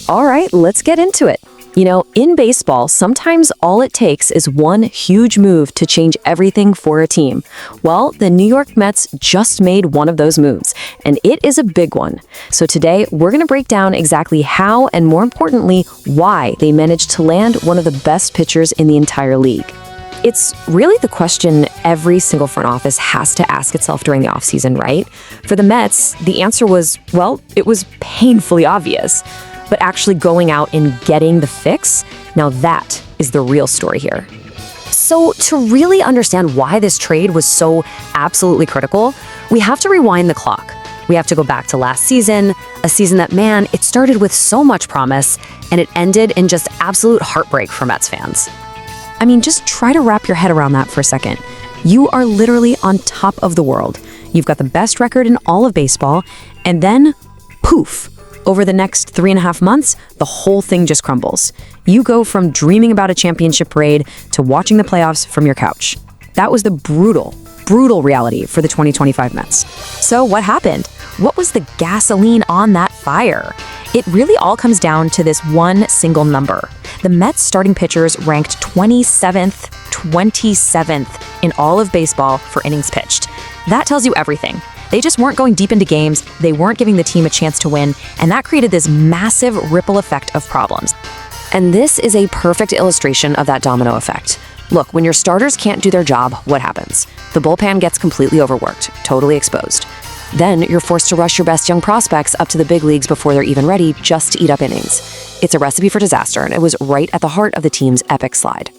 All right, let's get into it. You know, in baseball, sometimes all it takes is one huge move to change everything for a team. Well, the New York Mets just made one of those moves, and it is a big one. So today, we're going to break down exactly how and, more importantly, why they managed to land one of the best pitchers in the entire league. It's really the question every single front office has to ask itself during the offseason, right? For the Mets, the answer was, well, it was painfully obvious. But actually going out and getting the fix, now that is the real story here. So to really understand why this trade was so absolutely critical, we have to rewind the clock. We have to go back to last season, a season that, man, it started with so much promise, and it ended in just absolute heartbreak for Mets fans. I mean, just try to wrap your head around that for a second. You are literally on top of the world. You've got the best record in all of baseball, and then, poof, over the next 3.5 months, the whole thing just crumbles. You go from dreaming about a championship parade to watching the playoffs from your couch. That was the brutal reality for the 2025 Mets. So what happened? What was the gasoline on that fire? It really all comes down to this one single number. The Mets starting pitchers ranked 27th in all of baseball for innings pitched. That tells you everything. They just weren't going deep into games, they weren't giving the team a chance to win, and that created this massive ripple effect of problems. And this is a perfect illustration of that domino effect. Look, when your starters can't do their job, what happens? The bullpen gets completely overworked, totally exposed. Then you're forced to rush your best young prospects up to the big leagues before they're even ready just to eat up innings. It's a recipe for disaster, and it was right at the heart of the team's epic slide.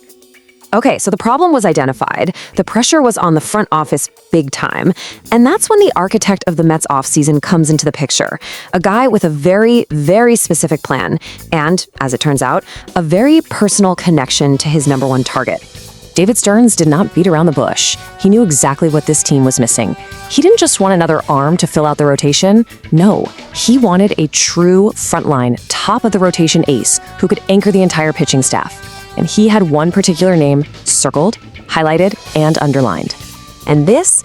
Okay, so the problem was identified, the pressure was on the front office big time, and that's when the architect of the Mets offseason comes into the picture. A guy with a very, very specific plan, and, as it turns out, a very personal connection to his number one target. David Stearns did not beat around the bush. He knew exactly what this team was missing. He didn't just want another arm to fill out the rotation. No, he wanted a true frontline, top-of-the-rotation ace who could anchor the entire pitching staff. And he had one particular name circled, highlighted, and underlined. And this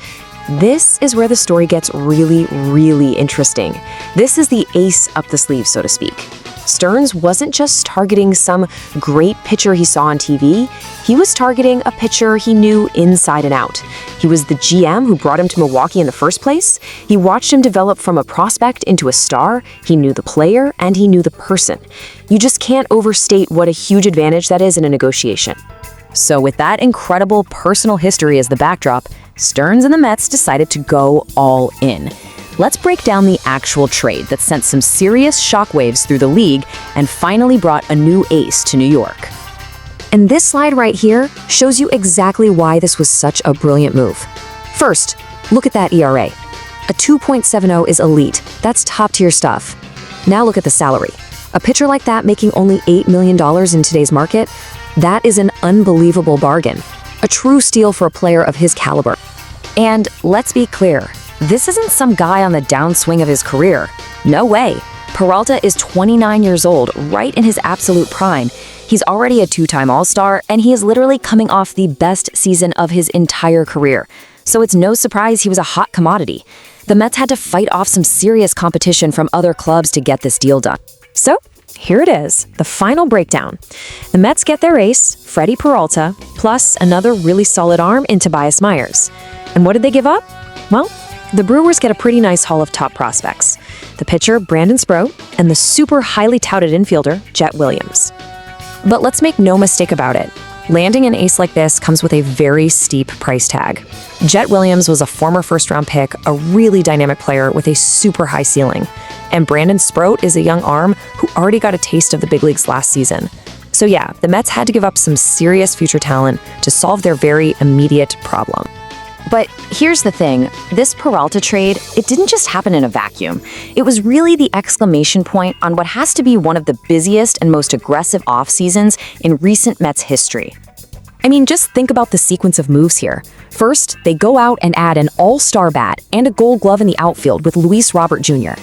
is where the story gets really, really interesting. This is the ace up the sleeve, so to speak. Stearns wasn't just targeting some great pitcher he saw on TV, he was targeting a pitcher he knew inside and out. He was the GM who brought him to Milwaukee in the first place. He watched him develop from a prospect into a star. He knew the player and he knew the person. You just can't overstate what a huge advantage that is in a negotiation. So with that incredible personal history as the backdrop, Stearns and the Mets decided to go all in. Let's break down the actual trade that sent some serious shockwaves through the league and finally brought a new ace to New York. And this slide right here shows you exactly why this was such a brilliant move. First, look at that ERA. A 2.70 is elite. That's top-tier stuff. Now look at the salary. A pitcher like that making only $8 million in today's market, that is an unbelievable bargain. A true steal for a player of his caliber. And let's be clear, this isn't some guy on the downswing of his career. No way. Peralta is 29 years old, right in his absolute prime. He's already a two-time All-Star, and he is literally coming off the best season of his entire career. So it's no surprise he was a hot commodity. The Mets had to fight off some serious competition from other clubs to get this deal done. So here it is, the final breakdown. The Mets get their ace, Freddy Peralta, plus another really solid arm in Tobias Myers. And what did they give up? Well, the Brewers get a pretty nice haul of top prospects. The pitcher, Sproat, and the super highly touted infielder, Jett. But let's make no mistake about it. Landing an ace like this comes with a very steep price tag. Jett was a former first-round pick, a really dynamic player with a super high ceiling. And Sproat is a young arm who already got a taste of the big leagues last season. So yeah, the Mets had to give up some serious future talent to solve their very immediate problem. But here's the thing, this Peralta trade, it didn't just happen in a vacuum. It was really the exclamation point on what has to be one of the busiest and most aggressive off-seasons in recent Mets history. I mean, just think about the sequence of moves here. First, they go out and add an all-star bat and a gold glove in the outfield with Luis Robert Jr.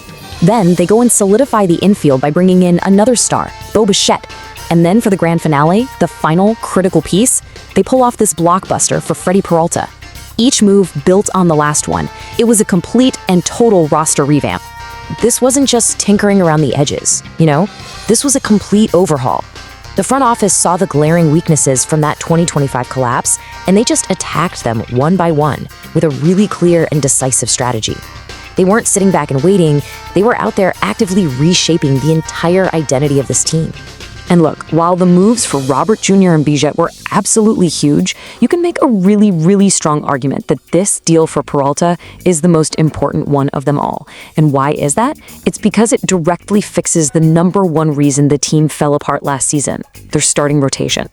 Then they go and solidify the infield by bringing in another star, Bichette. And then for the grand finale, the final critical piece, they pull off this blockbuster for Freddy Peralta. Each move built on the last one. It was a complete and total roster revamp. this wasn't just tinkering around the edges, This was a complete overhaul. The front office saw the glaring weaknesses from that 2025 collapse, and they just attacked them one by one with a really clear and decisive strategy. They weren't sitting back and waiting, they were out there actively reshaping the entire identity of this team. And look, while the moves for Robert Jr. and Bichette were absolutely huge, you can make a really, really strong argument that this deal for Peralta is the most important one of them all. And why is that? It's because it directly fixes the number one reason the team fell apart last season, their starting rotation.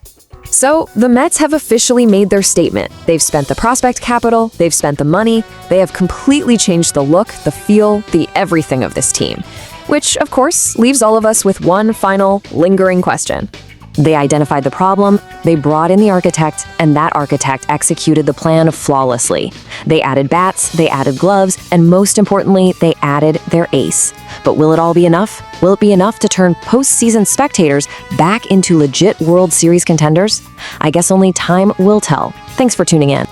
So, the Mets have officially made their statement. They've spent the prospect capital, they've spent the money, they have completely changed the look, the feel, the everything of this team. Which, of course, leaves all of us with one final, lingering question. They identified the problem, they brought in the architect, and that architect executed the plan flawlessly. They added bats, they added gloves, and most importantly, they added their ace. But will it all be enough? Will it be enough to turn postseason spectators back into legit World Series contenders? I guess only time will tell. Thanks for tuning in.